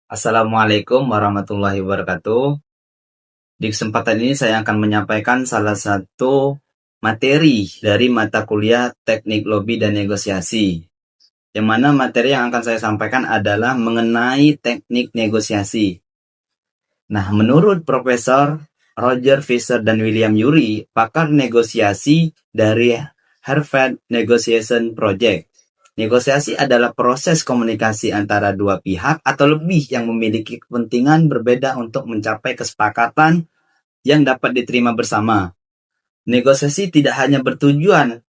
Assalamualaikum warahmatullahi wabarakatuh. Di kesempatan ini saya akan menyampaikan salah satu materi dari mata kuliah Teknik Lobi dan Negosiasi. Yang mana materi yang akan saya sampaikan adalah mengenai teknik negosiasi. Nah, menurut Profesor Roger Fisher dan William Ury, pakar negosiasi dari Harvard Negotiation Project. Negosiasi adalah proses komunikasi antara dua pihak atau lebih yang memiliki kepentingan berbeda untuk mencapai kesepakatan yang dapat diterima bersama. Negosiasi tidak hanya bertujuan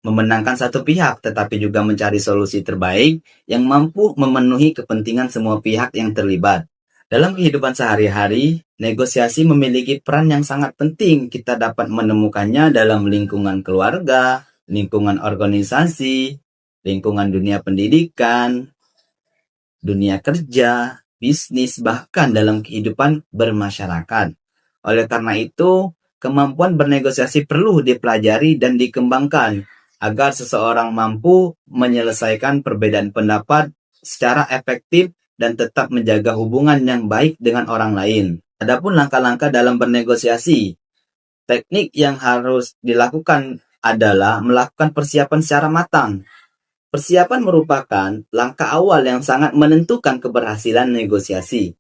memenangkan satu pihak, tetapi juga mencari solusi terbaik yang mampu memenuhi kepentingan semua pihak yang terlibat. Dalam kehidupan sehari-hari, negosiasi memiliki peran yang sangat penting. Kita dapat menemukannya dalam lingkungan keluarga, lingkungan organisasi, lingkungan dunia pendidikan, dunia kerja, bisnis, bahkan dalam kehidupan bermasyarakat. Oleh karena itu, kemampuan bernegosiasi perlu dipelajari dan dikembangkan agar seseorang mampu menyelesaikan perbedaan pendapat secara efektif dan tetap menjaga hubungan yang baik dengan orang lain. Adapun langkah-langkah dalam bernegosiasi, teknik yang harus dilakukan adalah melakukan persiapan secara matang. Persiapan merupakan langkah awal yang sangat menentukan keberhasilan negosiasi.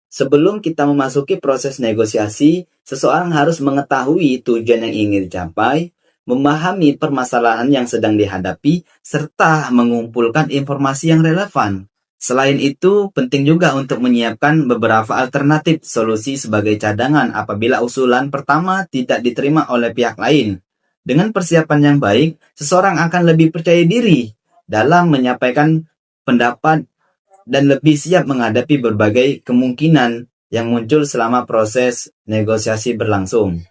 Sebelum kita memasuki proses negosiasi, seseorang harus mengetahui tujuan yang ingin dicapai, memahami permasalahan yang sedang dihadapi, serta mengumpulkan informasi yang relevan. Selain itu, penting juga untuk menyiapkan beberapa alternatif solusi sebagai cadangan apabila usulan pertama tidak diterima oleh pihak lain. Dengan persiapan yang baik, seseorang akan lebih percaya diri dalam menyampaikan pendapat dan lebih siap menghadapi berbagai kemungkinan yang muncul selama proses negosiasi berlangsung.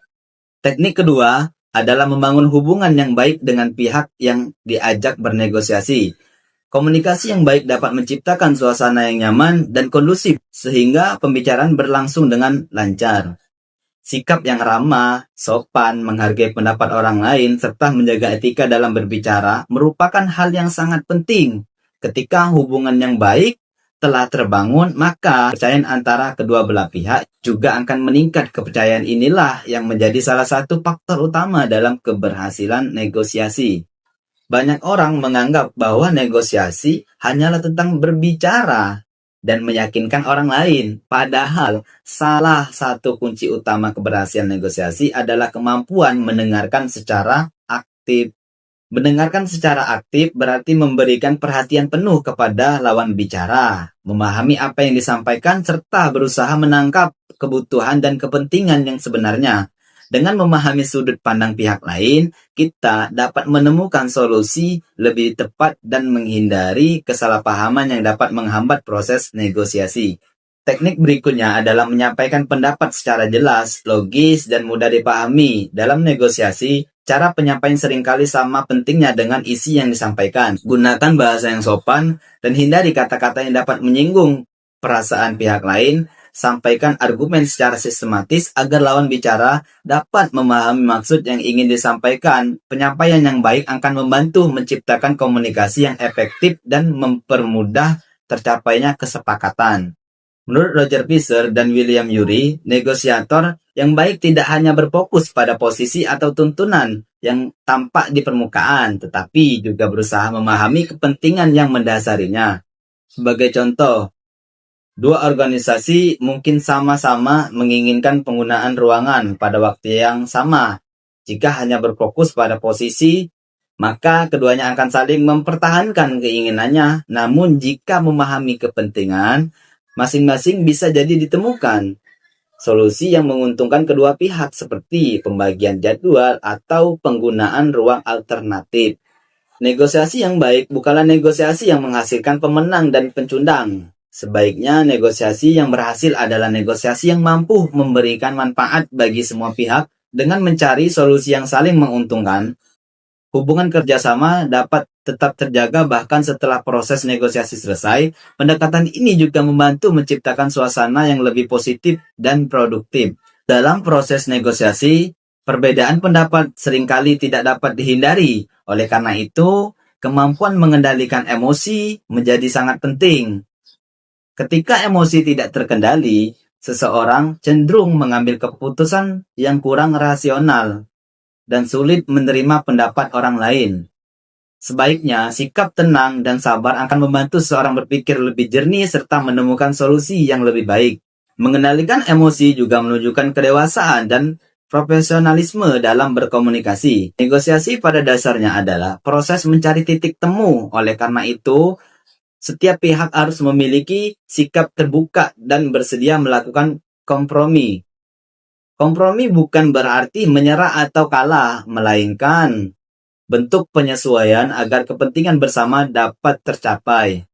Teknik kedua adalah membangun hubungan yang baik dengan pihak yang diajak bernegosiasi. Komunikasi yang baik dapat menciptakan suasana yang nyaman dan kondusif sehingga pembicaraan berlangsung dengan lancar. Sikap yang ramah, sopan, menghargai pendapat orang lain, serta menjaga etika dalam berbicara merupakan hal yang sangat penting. Ketika hubungan yang baik telah terbangun, maka kepercayaan antara kedua belah pihak juga akan meningkat. Kepercayaan inilah yang menjadi salah satu faktor utama dalam keberhasilan negosiasi. Banyak orang menganggap bahwa negosiasi hanyalah tentang berbicara dan meyakinkan orang lain. Padahal, salah satu kunci utama keberhasilan negosiasi adalah kemampuan mendengarkan secara aktif. Mendengarkan secara aktif berarti memberikan perhatian penuh kepada lawan bicara, memahami apa yang disampaikan, serta berusaha menangkap kebutuhan dan kepentingan yang sebenarnya. Dengan memahami sudut pandang pihak lain, kita dapat menemukan solusi lebih tepat dan menghindari kesalahpahaman yang dapat menghambat proses negosiasi. Teknik berikutnya adalah menyampaikan pendapat secara jelas, logis, dan mudah dipahami. Dalam negosiasi, cara penyampaian seringkali sama pentingnya dengan isi yang disampaikan. Gunakan bahasa yang sopan dan hindari kata-kata yang dapat menyinggung perasaan pihak lain. Sampaikan argumen secara sistematis agar lawan bicara dapat memahami maksud yang ingin disampaikan. Penyampaian yang baik akan membantu menciptakan komunikasi yang efektif dan mempermudah tercapainya kesepakatan. Menurut Roger Fisher dan William Ury, negosiator yang baik tidak hanya berfokus pada posisi atau tuntunan yang tampak di permukaan, tetapi juga berusaha memahami kepentingan yang mendasarinya. Sebagai contoh, dua organisasi mungkin sama-sama menginginkan penggunaan ruangan pada waktu yang sama. Jika hanya berfokus pada posisi, maka keduanya akan saling mempertahankan keinginannya. Namun jika memahami kepentingan, masing-masing bisa jadi ditemukan solusi yang menguntungkan kedua pihak seperti pembagian jadwal atau penggunaan ruang alternatif. Negosiasi yang baik bukanlah negosiasi yang menghasilkan pemenang dan pencundang. Sebaiknya negosiasi yang berhasil adalah negosiasi yang mampu memberikan manfaat bagi semua pihak dengan mencari solusi yang saling menguntungkan. Hubungan kerjasama dapat tetap terjaga bahkan setelah proses negosiasi selesai. Pendekatan ini juga membantu menciptakan suasana yang lebih positif dan produktif. Dalam proses negosiasi, perbedaan pendapat seringkali tidak dapat dihindari. Oleh karena itu, kemampuan mengendalikan emosi menjadi sangat penting. Ketika emosi tidak terkendali, seseorang cenderung mengambil keputusan yang kurang rasional dan sulit menerima pendapat orang lain. Sebaiknya, sikap tenang dan sabar akan membantu seseorang berpikir lebih jernih serta menemukan solusi yang lebih baik. Mengendalikan emosi juga menunjukkan kedewasaan dan profesionalisme dalam berkomunikasi. Negosiasi pada dasarnya adalah proses mencari titik temu. Oleh karena itu, setiap pihak harus memiliki sikap terbuka dan bersedia melakukan kompromi. Kompromi bukan berarti menyerah atau kalah, melainkan bentuk penyesuaian agar kepentingan bersama dapat tercapai.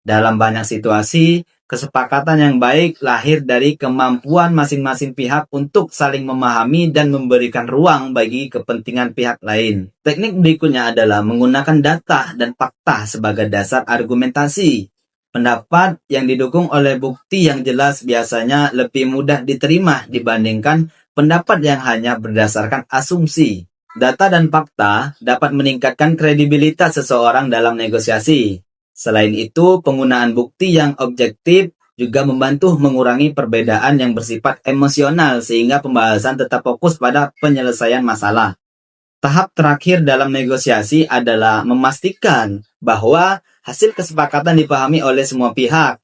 Dalam banyak situasi, kesepakatan yang baik lahir dari kemampuan masing-masing pihak untuk saling memahami dan memberikan ruang bagi kepentingan pihak lain. Teknik berikutnya adalah menggunakan data dan fakta sebagai dasar argumentasi. Pendapat yang didukung oleh bukti yang jelas biasanya lebih mudah diterima dibandingkan pendapat yang hanya berdasarkan asumsi. Data dan fakta dapat meningkatkan kredibilitas seseorang dalam negosiasi. Selain itu, penggunaan bukti yang objektif juga membantu mengurangi perbedaan yang bersifat emosional sehingga pembahasan tetap fokus pada penyelesaian masalah. Tahap terakhir dalam negosiasi adalah memastikan bahwa hasil kesepakatan dipahami oleh semua pihak.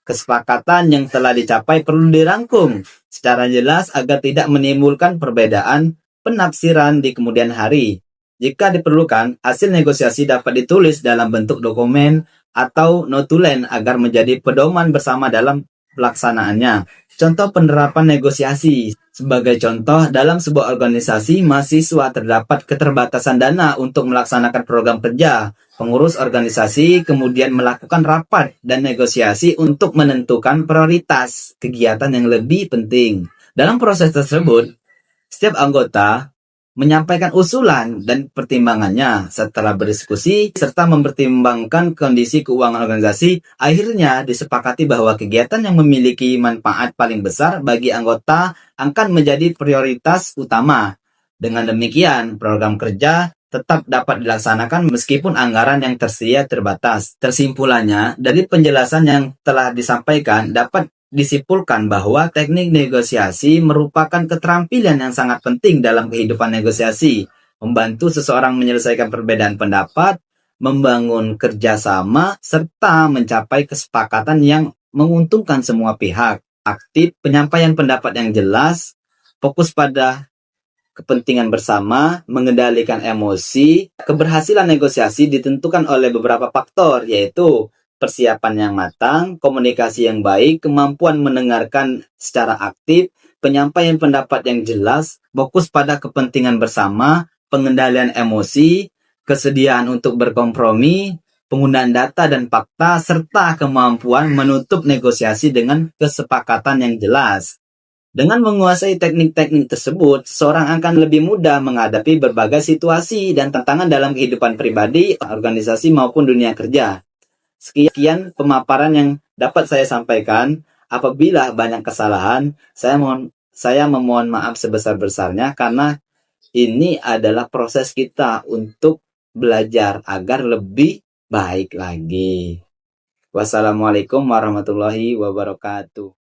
Kesepakatan yang telah dicapai perlu dirangkum secara jelas agar tidak menimbulkan perbedaan penafsiran di kemudian hari. Jika diperlukan, hasil negosiasi dapat ditulis dalam bentuk dokumen atau notulen agar menjadi pedoman bersama dalam pelaksanaannya. Contoh penerapan negosiasi. Sebagai contoh, dalam sebuah organisasi mahasiswa terdapat keterbatasan dana untuk melaksanakan program kerja. Pengurus organisasi kemudian melakukan rapat dan negosiasi untuk menentukan prioritas kegiatan yang lebih penting. Dalam proses tersebut, setiap anggota menyampaikan usulan dan pertimbangannya. Setelah berdiskusi serta mempertimbangkan kondisi keuangan organisasi, akhirnya disepakati bahwa kegiatan yang memiliki manfaat paling besar bagi anggota akan menjadi prioritas utama. Dengan demikian, program kerja tetap dapat dilaksanakan meskipun anggaran yang tersedia terbatas. Tersimpulannya, dari penjelasan yang telah disampaikan dapat disimpulkan bahwa teknik negosiasi merupakan keterampilan yang sangat penting dalam kehidupan negosiasi, membantu seseorang menyelesaikan perbedaan pendapat, membangun kerjasama, serta mencapai kesepakatan yang menguntungkan semua pihak. Aktif, penyampaian pendapat yang jelas, fokus pada kepentingan bersama, mengendalikan emosi. Keberhasilan negosiasi ditentukan oleh beberapa faktor, yaitu persiapan yang matang, komunikasi yang baik, kemampuan mendengarkan secara aktif, penyampaian pendapat yang jelas, fokus pada kepentingan bersama, pengendalian emosi, kesediaan untuk berkompromi, penggunaan data dan fakta, serta kemampuan menutup negosiasi dengan kesepakatan yang jelas. Dengan menguasai teknik-teknik tersebut, seseorang akan lebih mudah menghadapi berbagai situasi dan tantangan dalam kehidupan pribadi, organisasi maupun dunia kerja. Sekian pemaparan yang dapat saya sampaikan. Apabila banyak kesalahan, saya memohon maaf sebesar-besarnya karena ini adalah proses kita untuk belajar agar lebih baik lagi. Wassalamualaikum warahmatullahi wabarakatuh.